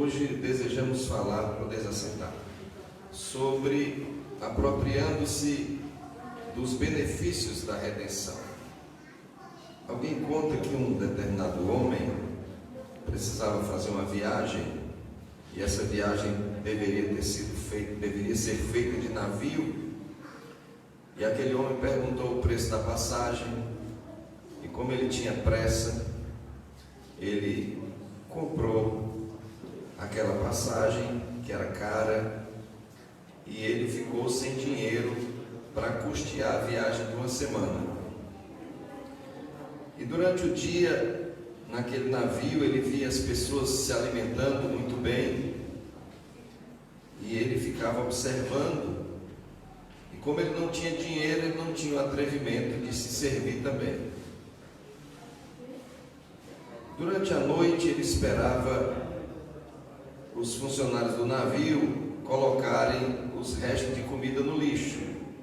Hoje desejamos falar, poder assentar, sobre apropriando-se dos benefícios da redenção. Alguém conta que um determinado homem precisava fazer uma viagem e essa viagem deveria ser feita de navio, e aquele homem perguntou o preço da passagem e, como ele tinha pressa, ele comprou aquela passagem que era cara e ele ficou sem dinheiro para custear a viagem de uma semana. E durante o dia, naquele navio, ele via as pessoas se alimentando muito bem e ele ficava observando, e como ele não tinha dinheiro, ele não tinha o atrevimento de se servir também. Durante a noite ele esperava os funcionários do navio colocarem os restos de comida no lixo,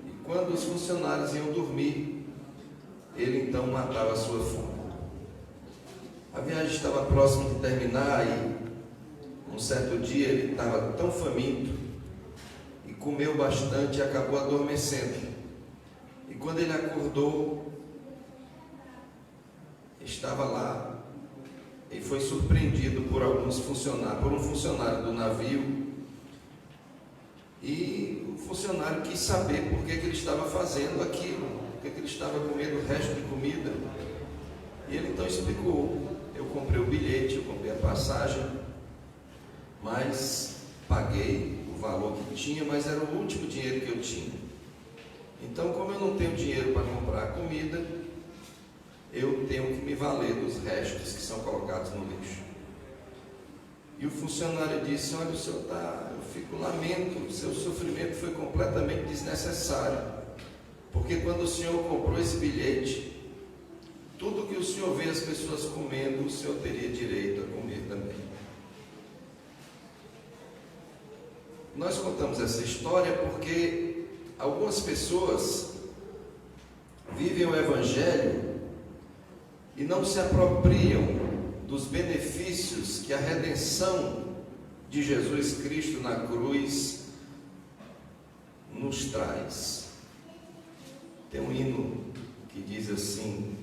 e quando os funcionários iam dormir, ele então matava a sua fome. A viagem estava próxima de terminar e um certo dia ele estava tão faminto e comeu bastante e acabou adormecendo. E quando ele acordou, estava lá e foi surpreendido por um funcionário do navio, e o funcionário quis saber por que ele estava fazendo aquilo, por que ele estava comendo o resto de comida. E ele então explicou: eu comprei o bilhete, eu comprei a passagem, mas paguei o valor que tinha, mas era o último dinheiro que eu tinha. Então, como eu não tenho dinheiro para comprar a comida, eu tenho que me valer dos restos que são colocados no lixo. E o funcionário disse: olha, o senhor lamento, o seu sofrimento foi completamente desnecessário, porque quando o senhor comprou esse bilhete, tudo que o senhor vê as pessoas comendo, o senhor teria direito a comer também. Nós contamos essa história porque algumas pessoas vivem o Evangelho e não se apropriam dos benefícios que a redenção de Jesus Cristo na cruz nos traz. Tem um hino que diz assim: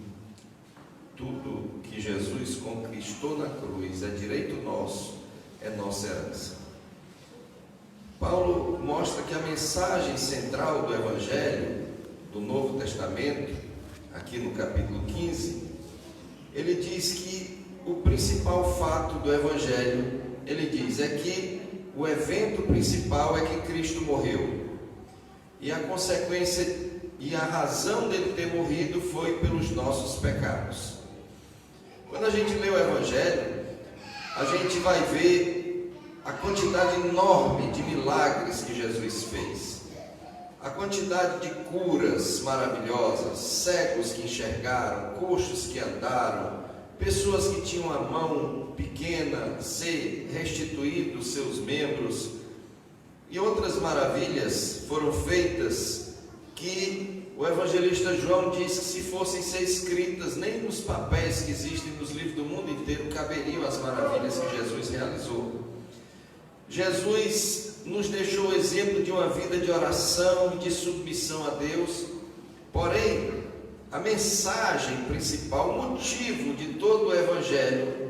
tudo que Jesus conquistou na cruz é direito nosso, é nossa herança. Paulo mostra que a mensagem central do Evangelho do Novo Testamento, aqui no capítulo 15, ele diz que o principal fato do Evangelho, ele diz, é que o evento principal é que Cristo morreu, e a consequência e a razão dele ter morrido foi pelos nossos pecados. Quando a gente lê o Evangelho, a gente vai ver a quantidade enorme de milagres que Jesus fez, a quantidade de curas maravilhosas, cegos que enxergaram, coxos que andaram, pessoas que tinham a mão pequena ser restituídos seus membros, e outras maravilhas foram feitas que o evangelista João disse que, se fossem ser escritas, nem nos papéis que existem nos livros do mundo inteiro caberiam as maravilhas que Jesus realizou. Jesus nos deixou o exemplo de uma vida de oração e de submissão a Deus. Porém, a mensagem principal, o motivo de todo o Evangelho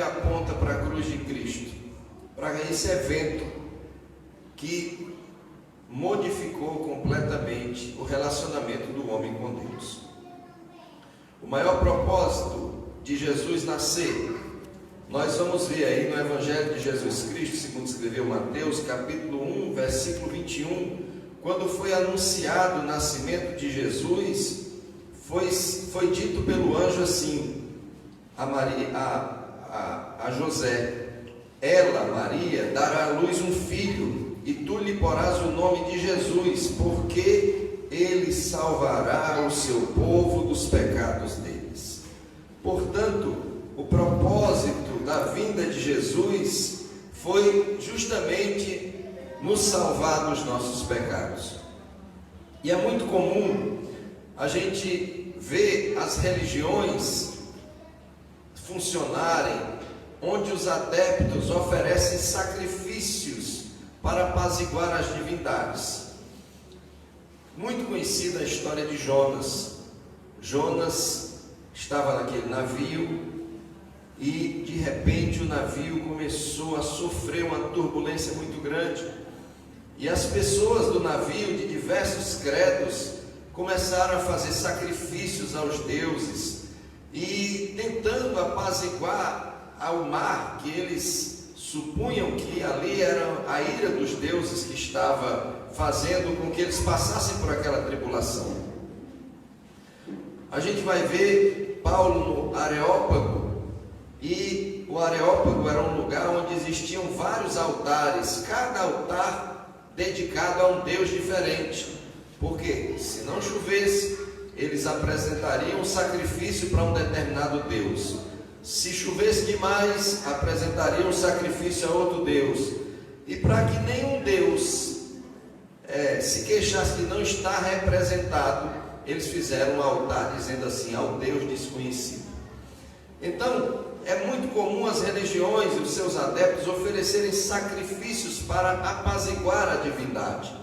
aponta para a cruz de Cristo, para esse evento que modificou completamente o relacionamento do homem com Deus. O maior propósito de Jesus nascer, nós vamos ver aí no Evangelho de Jesus Cristo, segundo escreveu Mateus, capítulo 1, versículo 21, quando foi anunciado o nascimento de Jesus, foi dito pelo anjo assim, a José: ela, Maria, dará à luz um filho, e tu lhe porás o nome de Jesus, porque ele salvará o seu povo dos pecados deles. Portanto, o propósito da vinda de Jesus foi justamente nos salvar dos nossos pecados. E é muito comum a gente ver as religiões funcionarem onde os adeptos oferecem sacrifícios para apaziguar as divindades. Muito conhecida a história de Jonas. Jonas estava naquele navio e de repente o navio começou a sofrer uma turbulência muito grande, e as pessoas do navio de diversos credos começaram a fazer sacrifícios aos deuses e tentando apaziguar ao mar, que eles supunham que ali era a ira dos deuses que estava fazendo com que eles passassem por aquela tribulação. A gente vai ver Paulo no Areópago, e o Areópago era um lugar onde existiam vários altares, cada altar dedicado a um deus diferente, porque se não chovesse, eles apresentariam um sacrifício para um determinado deus. Se chovesse demais, apresentariam um sacrifício a outro deus. E para que nenhum deus se queixasse de não estar representado, eles fizeram um altar dizendo assim: ao Deus desconhecido. Então, é muito comum as religiões e os seus adeptos oferecerem sacrifícios para apaziguar a divindade,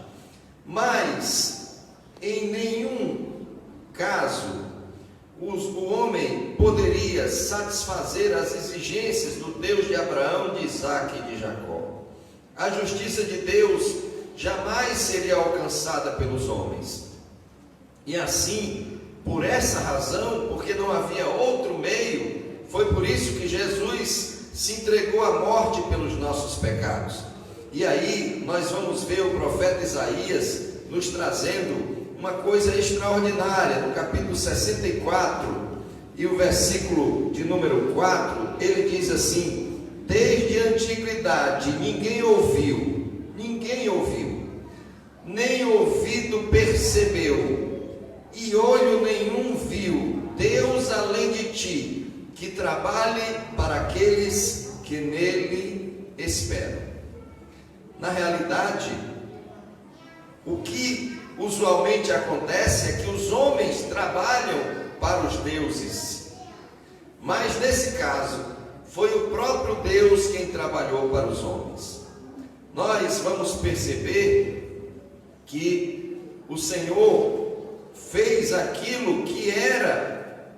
mas em nenhum caso o homem poderia satisfazer as exigências do Deus de Abraão, de Isaac e de Jacó. A justiça de Deus jamais seria alcançada pelos homens. E assim, por essa razão, porque não havia outro meio, foi por isso que Jesus se entregou à morte pelos nossos pecados. E aí nós vamos ver o profeta Isaías nos trazendo uma coisa extraordinária. No capítulo 64 e o versículo de número 4, ele diz assim: desde a antiguidade ninguém ouviu, nem ouvido percebeu, e olho nenhum viu Deus além de ti, que trabalhe para aqueles que nele esperam. Na realidade, o que usualmente acontece é que os homens trabalham para os deuses, mas nesse caso foi o próprio Deus quem trabalhou para os homens. Nós vamos perceber que o Senhor fez aquilo que era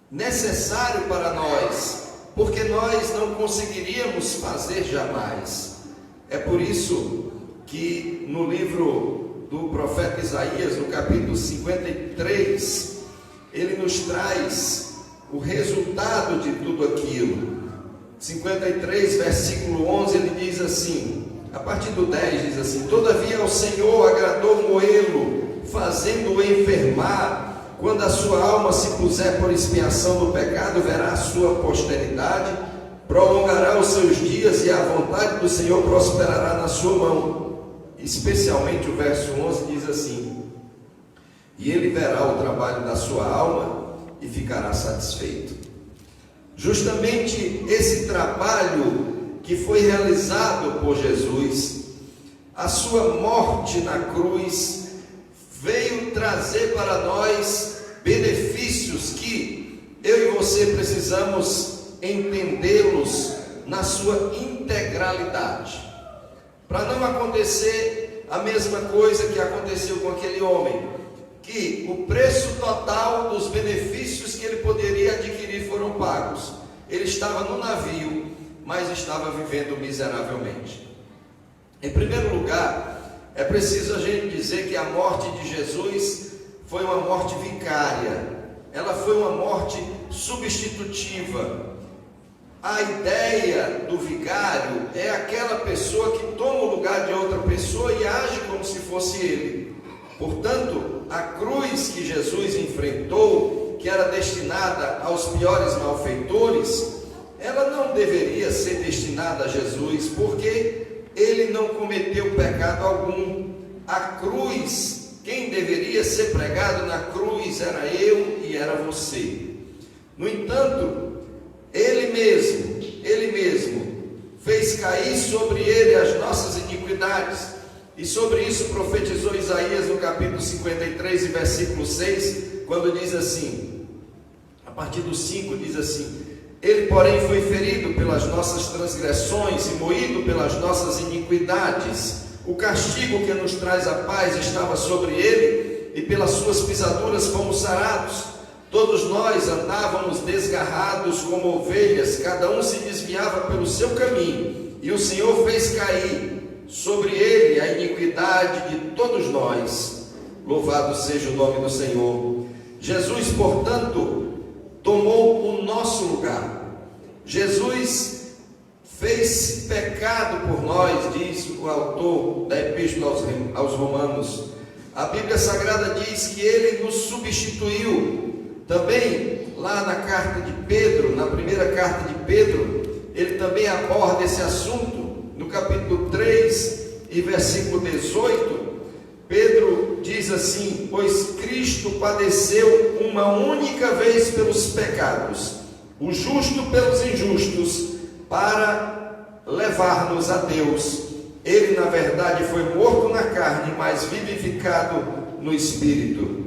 necessário para nós, porque nós não conseguiríamos fazer jamais. É por isso que no livro do profeta Isaías, no capítulo 53, ele nos traz o resultado de tudo aquilo. 53, versículo 11, ele diz assim, a partir do 10 diz assim: todavia ao Senhor agradou moê-lo, fazendo-o enfermar. Quando a sua alma se puser por expiação do pecado, verá a sua posteridade, prolongará os seus dias, e a vontade do Senhor prosperará na sua mão. Especialmente o verso 11 diz assim: e ele verá o trabalho da sua alma e ficará satisfeito. Justamente esse trabalho que foi realizado por Jesus, a sua morte na cruz, veio trazer para nós benefícios que eu e você precisamos entendê-los na sua integralidade, para não acontecer a mesma coisa que aconteceu com aquele homem, que o preço total dos benefícios que ele poderia adquirir foram pagos. Ele estava no navio, mas estava vivendo miseravelmente. Em primeiro lugar, é preciso a gente dizer que a morte de Jesus foi uma morte vicária, ela foi uma morte substitutiva. A ideia do vigário é aquela pessoa que toma o lugar de outra pessoa e age como se fosse ele. Portanto, a cruz que Jesus enfrentou, que era destinada aos piores malfeitores, ela não deveria ser destinada a Jesus, porque ele não cometeu pecado algum. A cruz, quem deveria ser pregado na cruz era eu e era você. No entanto, ele mesmo fez cair sobre ele as nossas iniquidades, e sobre isso profetizou Isaías no capítulo 53 e versículo 6, quando diz assim, a partir do 5 diz assim: Ele, porém, foi ferido pelas nossas transgressões e moído pelas nossas iniquidades. O castigo que nos traz a paz estava sobre ele, e pelas suas pisaduras fomos sarados. Todos nós andávamos desgarrados como ovelhas, cada um se desviava pelo seu caminho, e o Senhor fez cair sobre ele a iniquidade de todos nós. Louvado seja o nome do Senhor. Jesus, portanto, tomou o nosso lugar. Jesus fez pecado por nós, diz o autor da Epístola aos Romanos. A Bíblia Sagrada diz que ele nos substituiu. Também lá na carta de Pedro, na primeira carta de Pedro, ele também aborda esse assunto. No capítulo 3 e versículo 18, Pedro diz assim: pois Cristo padeceu uma única vez pelos pecados, o justo pelos injustos, para levar-nos a Deus. Ele, na verdade, foi morto na carne, mas vivificado no Espírito.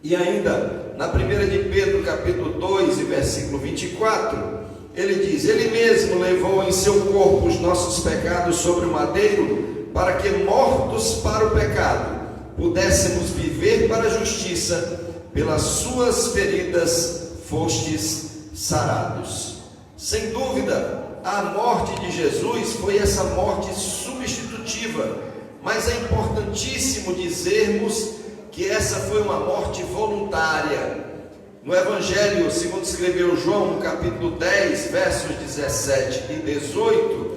E ainda, na 1 de Pedro, capítulo 2 e versículo 24, ele diz: ele mesmo levou em seu corpo os nossos pecados sobre o madeiro, para que, mortos para o pecado, pudéssemos viver para a justiça. Pelas suas feridas fostes sarados. Sem dúvida, a morte de Jesus foi essa morte substitutiva, mas é importantíssimo dizermos que essa foi uma morte voluntária. No Evangelho, segundo escreveu João, no capítulo 10, versos 17 e 18,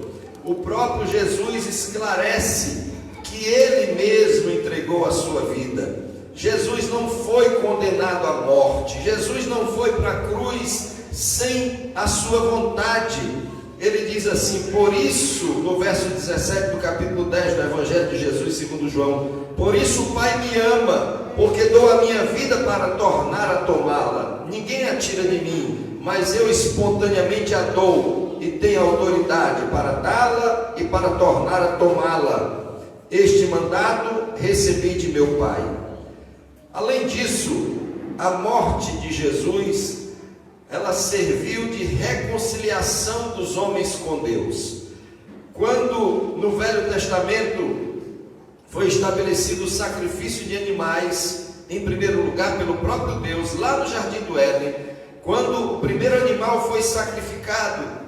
o próprio Jesus esclarece que ele mesmo entregou a sua vida. Jesus não foi condenado à morte, Jesus não foi para a cruz sem a sua vontade. Ele diz assim: por isso, no verso 17 do capítulo 10 do Evangelho de Jesus segundo João, por isso o Pai me ama, porque dou a minha vida para tornar a tomá-la. Ninguém a tira de mim, mas eu espontaneamente a dou, e tenho autoridade para dá-la e para tornar a tomá-la. Este mandado recebi de meu Pai. Além disso, a morte de Jesus, ela serviu de reconciliação dos homens com Deus. Quando no Velho Testamento foi estabelecido o sacrifício de animais, em primeiro lugar pelo próprio Deus, lá no Jardim do Éden, quando o primeiro animal foi sacrificado,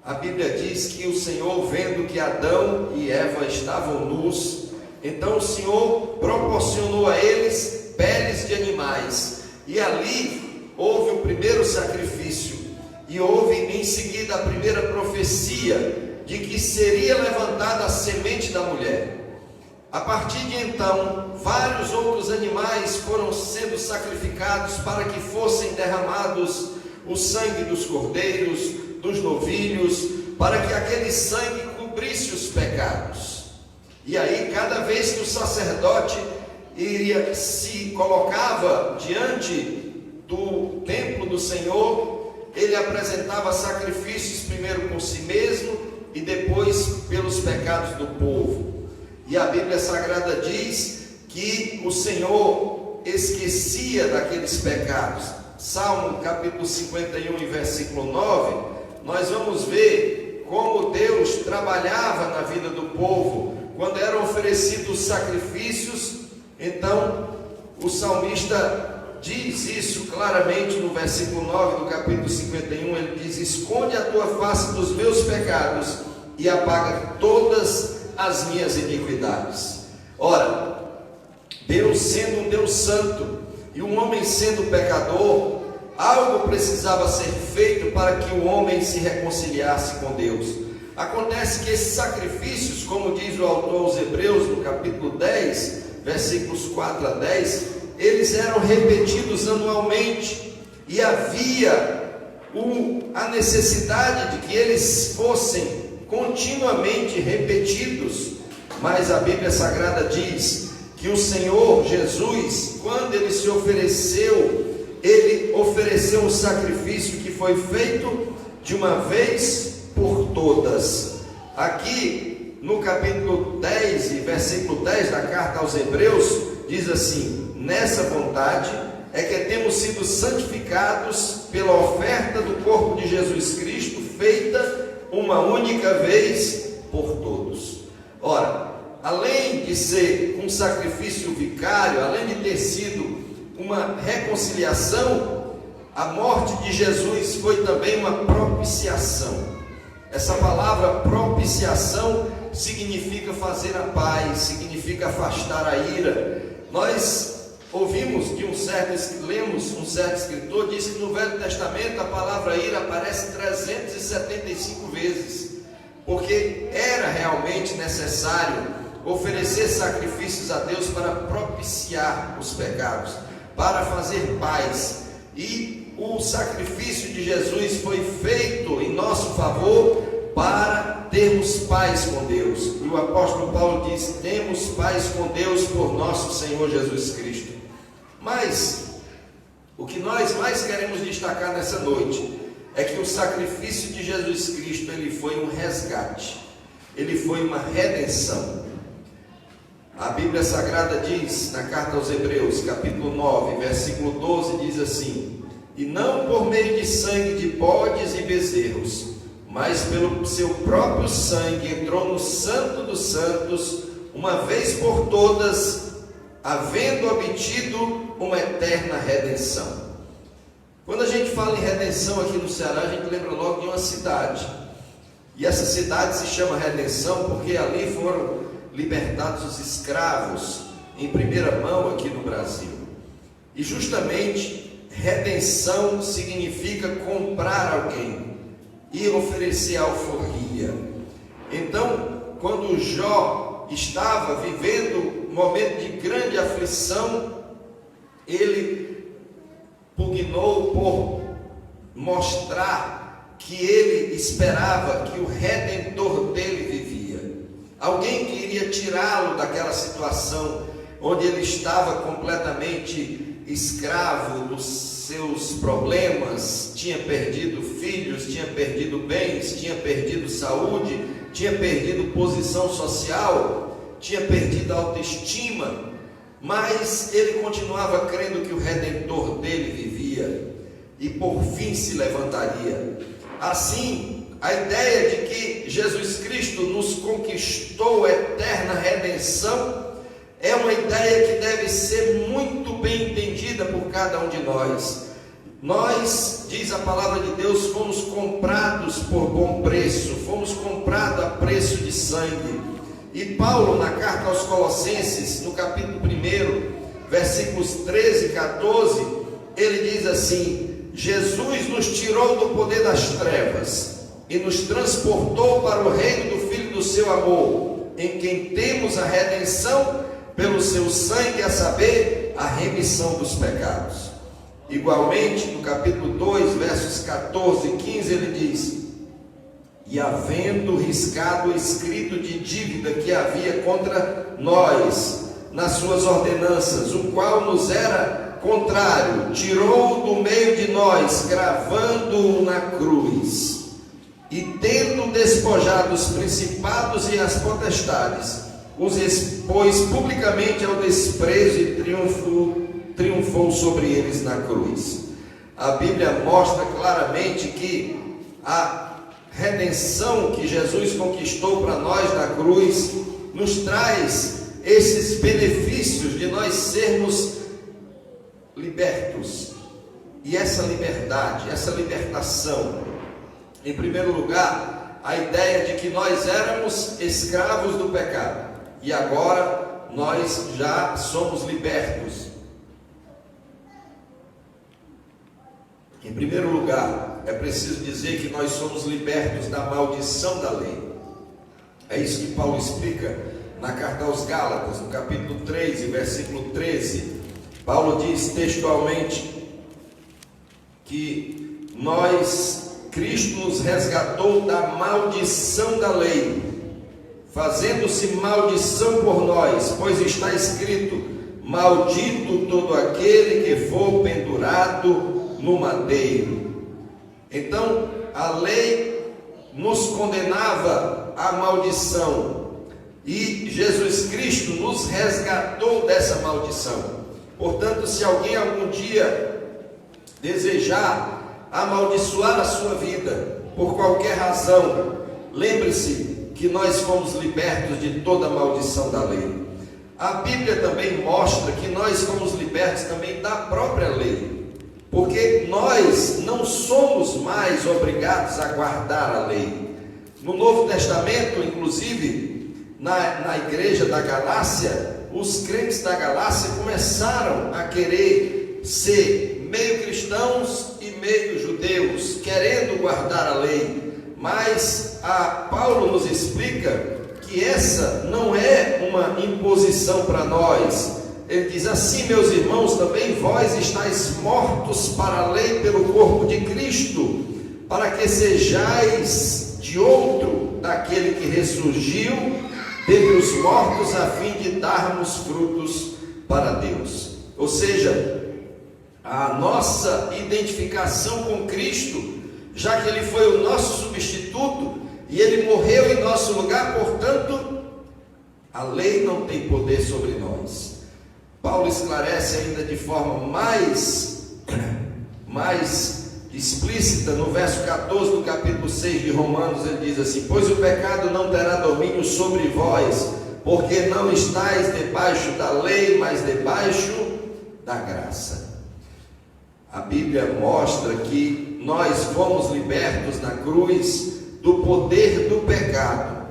a Bíblia diz que o Senhor, vendo que Adão e Eva estavam nus, então o Senhor proporcionou a eles peles de animais, e ali houve o primeiro sacrifício, e houve em seguida a primeira profecia de que seria levantada a semente da mulher. A partir de então, vários outros animais foram sendo sacrificados para que fossem derramados o sangue dos cordeiros, dos novilhos, para que aquele sangue cobrisse os pecados. E aí, cada vez que o sacerdote se colocava diante do templo do Senhor, ele apresentava sacrifícios primeiro por si mesmo e depois pelos pecados do povo. E a Bíblia Sagrada diz que o Senhor esquecia daqueles pecados. Salmo capítulo 51 e versículo 9, nós vamos ver como Deus trabalhava na vida do povo. Quando eram oferecidos sacrifícios, então o salmista diz isso claramente no versículo 9 do capítulo 51, ele diz: esconde a tua face dos meus pecados e apaga todas as minhas iniquidades. Ora, Deus sendo um Deus santo e um homem sendo pecador, algo precisava ser feito para que o homem se reconciliasse com Deus. Acontece que esses sacrifícios, como diz o autor aos Hebreus no capítulo 10, versículos 4 a 10, eles eram repetidos anualmente, e havia a necessidade de que eles fossem continuamente repetidos. Mas a Bíblia Sagrada diz que o Senhor Jesus, quando ele se ofereceu, ele ofereceu um sacrifício que foi feito de uma vez por todas. Aqui no capítulo 10 e versículo 10 da carta aos Hebreus, diz assim: nessa vontade é que temos sido santificados pela oferta do corpo de Jesus Cristo, feita uma única vez por todos. Ora, além de ser um sacrifício vicário, além de ter sido uma reconciliação, a morte de Jesus foi também uma propiciação. Essa palavra propiciação significa fazer a paz, significa afastar a ira. Nós ouvimos lemos um certo escritor, diz que no Velho Testamento a palavra ira aparece 375 vezes, porque era realmente necessário oferecer sacrifícios a Deus para propiciar os pecados, para fazer paz. E o sacrifício de Jesus foi feito em nosso favor para termos paz com Deus. E o apóstolo Paulo diz: temos paz com Deus por nosso Senhor Jesus Cristo. Mas o que nós mais queremos destacar nessa noite é que o sacrifício de Jesus Cristo, ele foi um resgate, ele foi uma redenção. A Bíblia Sagrada diz, na carta aos Hebreus, capítulo 9, versículo 12, diz assim: e não por meio de sangue de bodes e bezerros, mas pelo seu próprio sangue entrou no Santo dos Santos, uma vez por todas, havendo obtido uma eterna redenção. Quando a gente fala em redenção aqui no Ceará, a gente lembra logo de uma cidade, e essa cidade se chama Redenção porque ali foram libertados os escravos em primeira mão aqui no Brasil. E justamente redenção significa comprar alguém e oferecer alforria. Então, quando Jó estava vivendo um momento de grande aflição, ele pugnou por mostrar que ele esperava que o Redentor dele vivia, alguém que iria tirá-lo daquela situação onde ele estava completamente escravo dos seus problemas, tinha perdido filhos, tinha perdido bens, tinha perdido saúde, tinha perdido posição social, tinha perdido autoestima, mas ele continuava crendo que o Redentor dele vivia e por fim se levantaria. Assim, a ideia de que Jesus Cristo nos conquistou eterna redenção é uma ideia que deve ser muito bem entendida por cada um de nós. Nós, diz a palavra de Deus, fomos comprados por bom preço, fomos comprados a preço de sangue. E Paulo, na carta aos Colossenses, no capítulo 1, versículos 13 e 14, ele diz assim: Jesus nos tirou do poder das trevas e nos transportou para o reino do Filho do seu amor, em quem temos a redenção pelo seu sangue, a saber, a remissão dos pecados. Igualmente, no capítulo 2, versos 14 e 15, ele diz: e havendo riscado o escrito de dívida que havia contra nós nas suas ordenanças, o qual nos era contrário, tirou do meio de nós, cravando-o na cruz. E tendo despojado os principados e as potestades, os expôs publicamente ao desprezo e triunfou sobre eles na cruz. A Bíblia mostra claramente que a redenção que Jesus conquistou para nós na cruz nos traz esses benefícios de nós sermos libertos. E essa liberdade, essa libertação, em primeiro lugar, a ideia de que nós éramos escravos do pecado e agora nós já somos libertos. Em primeiro lugar, é preciso dizer que nós somos libertos da maldição da lei. É isso que Paulo explica na carta aos Gálatas, no capítulo 3, versículo 13. Paulo diz textualmente que Cristo nos resgatou da maldição da lei, fazendo-se maldição por nós, pois está escrito: maldito todo aquele que for pendurado no madeiro. Então, a lei nos condenava à maldição e Jesus Cristo nos resgatou dessa maldição. Portanto, se alguém algum dia desejar amaldiçoar a sua vida por qualquer razão, lembre-se que nós fomos libertos de toda a maldição da lei. A Bíblia também mostra que nós fomos libertos também da própria lei, porque nós não somos mais obrigados a guardar a lei. No Novo Testamento, inclusive, na igreja da Galácia, os crentes da Galácia começaram a querer ser meio cristãos e meio judeus, querendo guardar a lei. Mas Paulo nos explica que essa não é uma imposição para nós. Ele diz assim: meus irmãos, também vós estáis mortos para a lei pelo corpo de Cristo, para que sejais de outro daquele que ressurgiu dentre os mortos, a fim de darmos frutos para Deus. Ou seja, a nossa identificação com Cristo, já que Ele foi o nosso substituto e Ele morreu em nosso lugar, portanto, a lei não tem poder sobre nós. Paulo esclarece ainda de forma mais explícita no verso 14 do capítulo 6 de Romanos. Ele diz assim: pois o pecado não terá domínio sobre vós, porque não estáis debaixo da lei, mas debaixo da graça. A Bíblia mostra que nós fomos libertos na cruz do poder do pecado.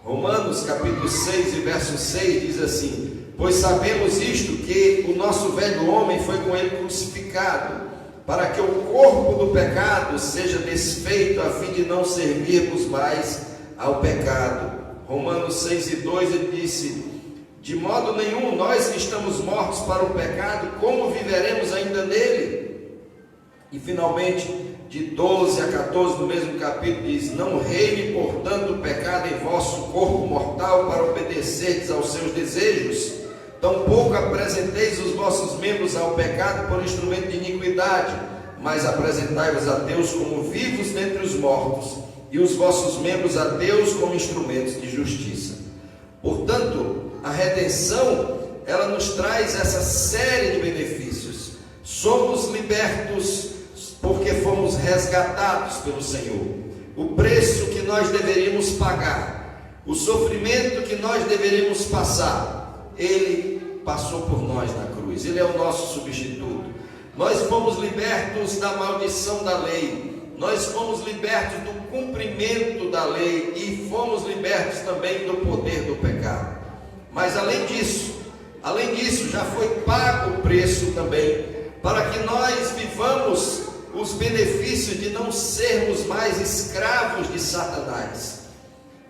Romanos capítulo 6 e verso 6 diz assim: pois sabemos isto, que o nosso velho homem foi com ele crucificado, para que o corpo do pecado seja desfeito, a fim de não servirmos mais ao pecado. Romanos 6 e 2 ele disse: de modo nenhum, nós que estamos mortos para o pecado, como viveremos ainda nele? E finalmente, de 12 a 14 do mesmo capítulo diz: não reine portanto o pecado em vosso corpo mortal, para obedecerdes aos seus desejos. Tampouco apresenteis os vossos membros ao pecado por instrumento de iniquidade, mas apresentai-vos a Deus como vivos dentre os mortos, e os vossos membros a Deus como instrumentos de justiça. Portanto, a redenção, ela nos traz essa série de benefícios. Somos libertos porque fomos resgatados pelo Senhor. O preço que nós deveríamos pagar, o sofrimento que nós deveríamos passar, Ele passou por nós na cruz. Ele é o nosso substituto. Nós fomos libertos da maldição da lei, nós fomos libertos do cumprimento da lei e fomos libertos também do poder do pecado. Mas além disso, já foi pago o preço também, para que nós vivamos os benefícios de não sermos mais escravos de Satanás.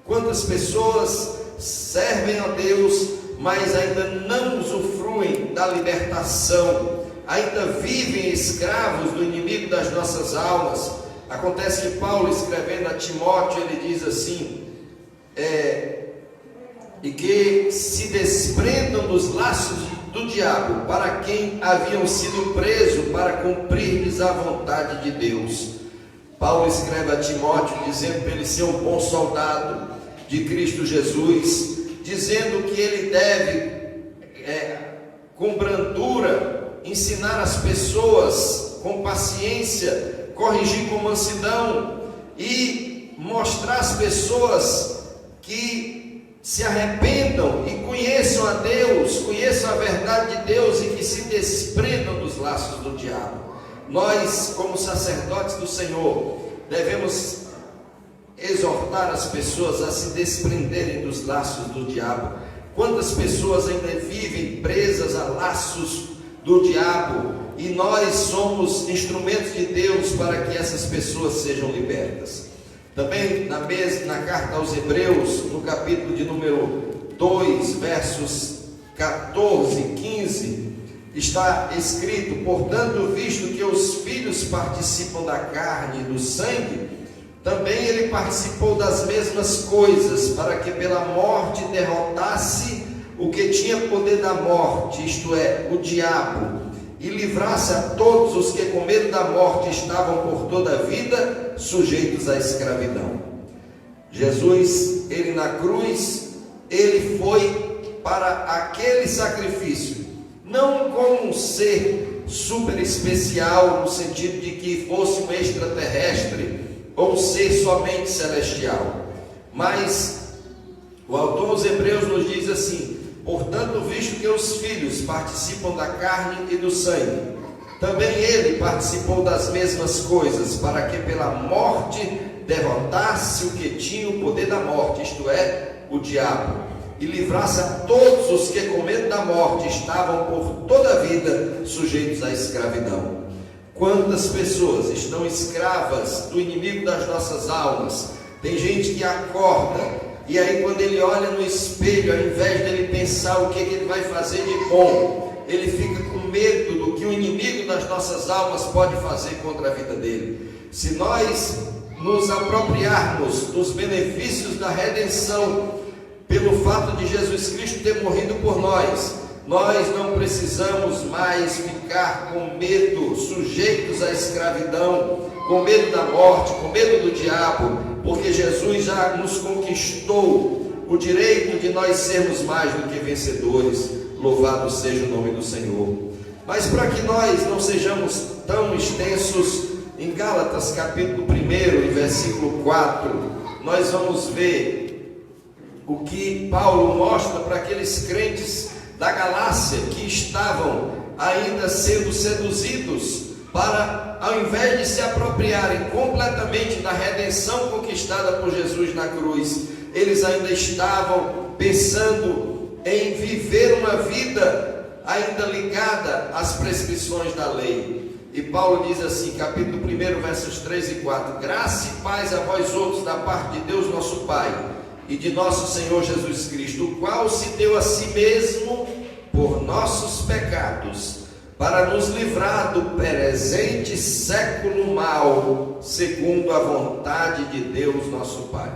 Quantas pessoas servem a Deus, mas ainda não usufruem da libertação, ainda vivem escravos do inimigo das nossas almas. Acontece que Paulo, escrevendo a Timóteo, ele diz assim: e que se desprendam dos laços do diabo, para quem haviam sido presos, para cumprir-lhes a vontade de Deus. Paulo escreve a Timóteo dizendo para ele ser um bom soldado de Cristo Jesus, dizendo que ele deve, com brandura, ensinar as pessoas, com paciência, corrigir com mansidão e mostrar às pessoas que se arrependam e conheçam a Deus, conheçam a verdade de Deus e que se desprendam dos laços do diabo. Nós, como sacerdotes do Senhor, devemos exortar as pessoas a se desprenderem dos laços do diabo. Quantas pessoas ainda vivem presas a laços do diabo, e nós somos instrumentos de Deus para que essas pessoas sejam libertas. Também na carta aos Hebreus, no capítulo de número 2, versos 14 e 15, está escrito: portanto, visto que os filhos participam da carne e do sangue, também ele participou das mesmas coisas, para que pela morte derrotasse o que tinha poder da morte, isto é, o diabo, e livrasse a todos os que com medo da morte estavam por toda a vida sujeitos à escravidão. Jesus, ele na cruz, ele foi para aquele sacrifício, não como um ser super especial, no sentido de que fosse um extraterrestre ou um ser somente celestial, mas o autor aos Hebreus nos diz assim: portanto, visto que os filhos participam da carne e do sangue, também ele participou das mesmas coisas, para que pela morte derrotasse o que tinha o poder da morte, isto é, o diabo, e livrasse a todos os que com medo da morte estavam por toda a vida sujeitos à escravidão. Quantas pessoas estão escravas do inimigo das nossas almas? Tem gente que acorda e aí quando ele olha no espelho, ao invés dele pensar o que ele vai fazer de bom, ele fica com medo do que o inimigo das nossas almas pode fazer contra a vida dele. Se nós nos apropriarmos dos benefícios da redenção, pelo fato de Jesus Cristo ter morrido por nós, nós não precisamos mais ficar com medo, sujeitos à escravidão, com medo da morte, com medo do diabo, porque Jesus já nos conquistou o direito de nós sermos mais do que vencedores. Louvado seja o nome do Senhor. Mas para que nós não sejamos tão extensos, em Gálatas capítulo 1 e versículo 4, nós vamos ver o que Paulo mostra para aqueles crentes da Galácia que estavam ainda sendo seduzidos para, ao invés de se apropriarem completamente da redenção conquistada por Jesus na cruz, eles ainda estavam pensando em viver uma vida ainda ligada às prescrições da lei. E Paulo diz assim, capítulo 1, versos 3 e 4: graça e paz a vós outros da parte de Deus nosso Pai e de nosso Senhor Jesus Cristo, o qual se deu a si mesmo por nossos pecados, para nos livrar do presente século mau, segundo a vontade de Deus nosso Pai.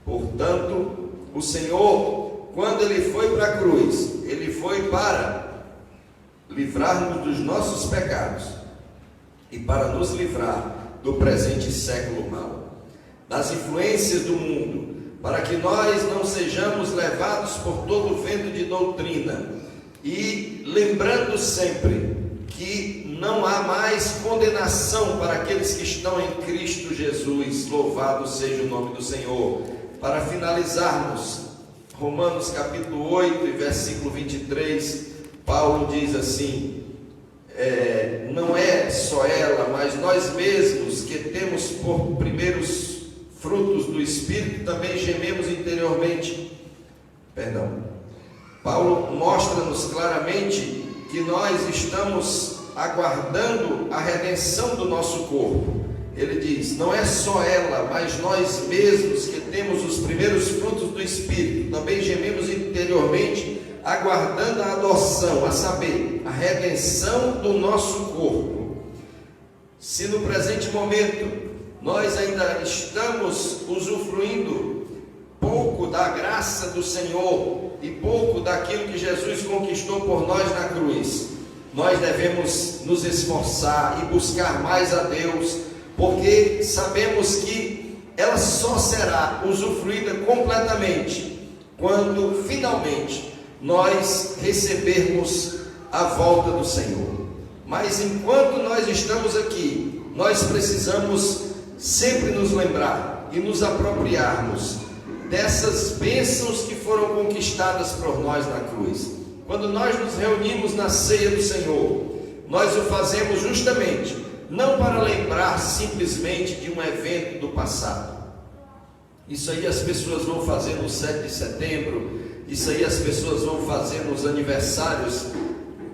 Portanto, o Senhor, quando Ele foi para a cruz, Ele foi para livrar-nos dos nossos pecados e para nos livrar do presente século mau, das influências do mundo, para que nós não sejamos levados por todo o vento de doutrina, e lembrando sempre que não há mais condenação para aqueles que estão em Cristo Jesus. Louvado seja o nome do Senhor. Para finalizarmos, Romanos capítulo 8 e versículo 23, Paulo diz assim: não é só ela, mas nós mesmos que temos por primeiros frutos do Espírito, também gememos interiormente. Paulo mostra-nos claramente que nós estamos aguardando a redenção do nosso corpo. Ele diz: não é só ela, mas nós mesmos que temos os primeiros frutos do Espírito, também gememos interiormente, aguardando a adoção, a saber, a redenção do nosso corpo. Se no presente momento nós ainda estamos usufruindo pouco da graça do Senhor e pouco daquilo que Jesus conquistou por nós na cruz, nós devemos nos esforçar e buscar mais a Deus, porque sabemos que ela só será usufruída completamente quando finalmente nós recebermos a volta do Senhor. Mas enquanto nós estamos aqui, nós precisamos sempre nos lembrar e nos apropriarmos dessas bênçãos que foram conquistadas por nós na cruz. Quando nós nos reunimos na ceia do Senhor, nós o fazemos justamente não para lembrar simplesmente de um evento do passado. Isso aí as pessoas vão fazer no 7 de setembro, isso aí as pessoas vão fazer nos aniversários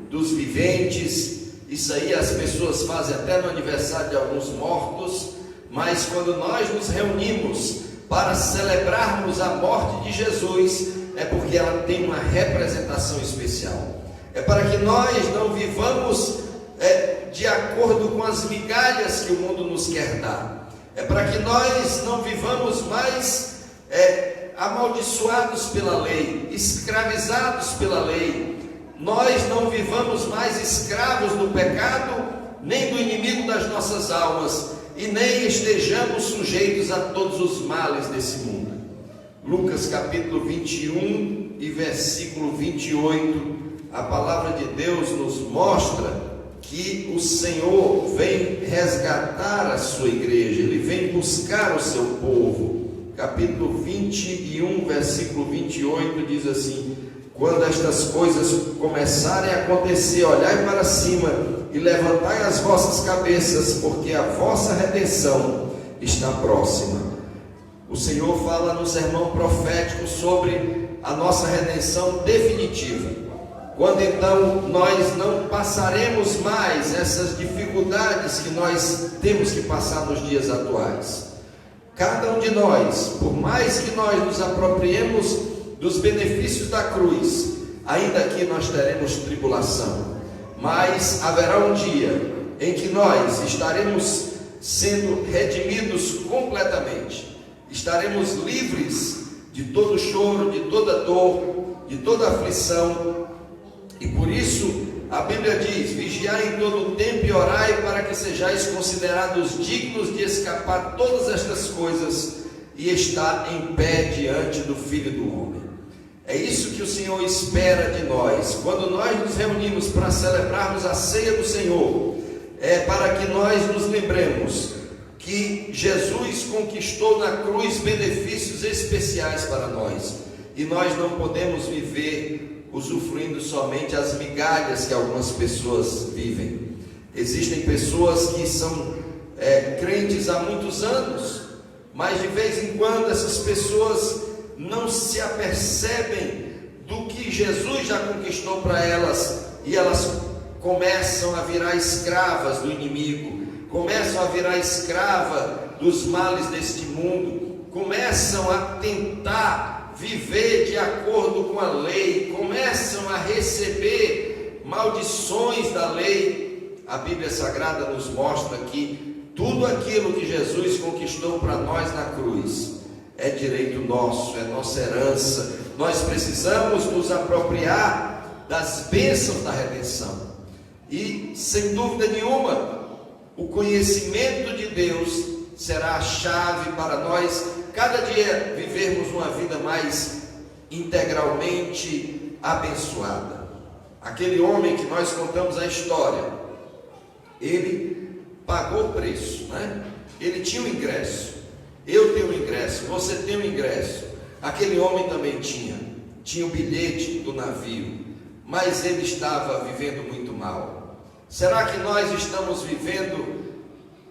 dos viventes, isso aí as pessoas fazem até no aniversário de alguns mortos. Mas quando nós nos reunimos para celebrarmos a morte de Jesus, é porque ela tem uma representação especial. É para que nós não vivamos de acordo com as migalhas que o mundo nos quer dar. É para que nós não vivamos mais amaldiçoados pela lei, escravizados pela lei. Nós não vivamos mais escravos do pecado, nem do inimigo das nossas almas, e nem estejamos sujeitos a todos os males desse mundo. Lucas capítulo 21 e versículo 28, a palavra de Deus nos mostra que o Senhor vem resgatar a sua igreja, Ele vem buscar o seu povo. Capítulo 21, versículo 28 diz assim: quando estas coisas começarem a acontecer, olhai para cima e levantai as vossas cabeças, porque a vossa redenção está próxima. O Senhor fala no sermão profético sobre a nossa redenção definitiva, quando então nós não passaremos mais essas dificuldades que nós temos que passar nos dias atuais. Cada um de nós, por mais que nós nos apropriemos dos benefícios da cruz, ainda que nós teremos tribulação, mas haverá um dia em que nós estaremos sendo redimidos completamente, estaremos livres de todo choro, de toda dor, de toda aflição. E por isso a Bíblia diz: vigiai em todo o tempo e orai, para que sejais considerados dignos de escapar todas estas coisas e estar em pé diante do Filho do Homem. É isso que o Senhor espera de nós. Quando nós nos reunimos para celebrarmos a ceia do Senhor, é para que nós nos lembremos que Jesus conquistou na cruz benefícios especiais para nós, e nós não podemos viver usufruindo somente as migalhas que algumas pessoas vivem. Existem pessoas que são crentes há muitos anos, mas de vez em quando essas pessoas não se apercebem do que Jesus já conquistou para elas, e elas começam a virar escravas do inimigo, começam a virar escrava dos males deste mundo, começam a tentar viver de acordo com a lei, começam a receber maldições da lei. A Bíblia Sagrada nos mostra que tudo aquilo que Jesus conquistou para nós na cruz é direito nosso, é nossa herança. Nós precisamos nos apropriar das bênçãos da redenção. E sem dúvida nenhuma, o conhecimento de Deus será a chave para nós cada dia vivermos uma vida mais integralmente abençoada. Aquele homem que nós contamos a história, ele pagou o preço, né? Ele tinha um ingresso. Eu tenho um ingresso, você tem um ingresso. Aquele homem também tinha o bilhete do navio, mas ele estava vivendo muito mal. Será que nós estamos vivendo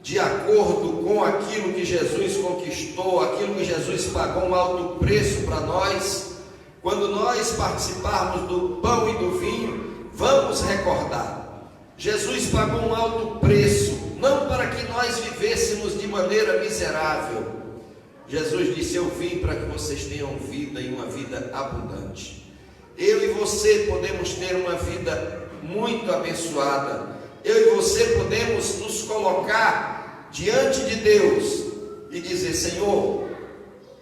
de acordo com aquilo que Jesus conquistou, aquilo que Jesus pagou um alto preço para nós? Quando nós participarmos do pão e do vinho, vamos recordar: Jesus pagou um alto preço, não para que nós vivêssemos de maneira miserável. Jesus disse: eu vim para que vocês tenham vida, e uma vida abundante. Eu e você podemos ter uma vida muito abençoada. Eu e você podemos nos colocar diante de Deus e dizer: Senhor,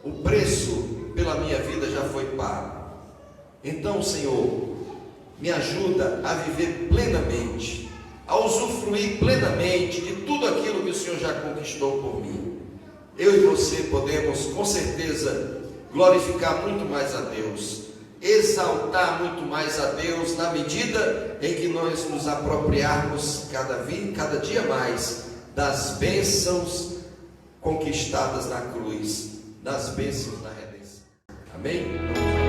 o preço pela minha vida já foi pago. Então, Senhor, me ajuda a viver plenamente, a usufruir plenamente de tudo aquilo que o Senhor já conquistou por mim. Eu e você podemos, com certeza, glorificar muito mais a Deus, exaltar muito mais a Deus, na medida em que nós nos apropriarmos cada dia mais das bênçãos conquistadas na cruz, das bênçãos da redenção. Amém?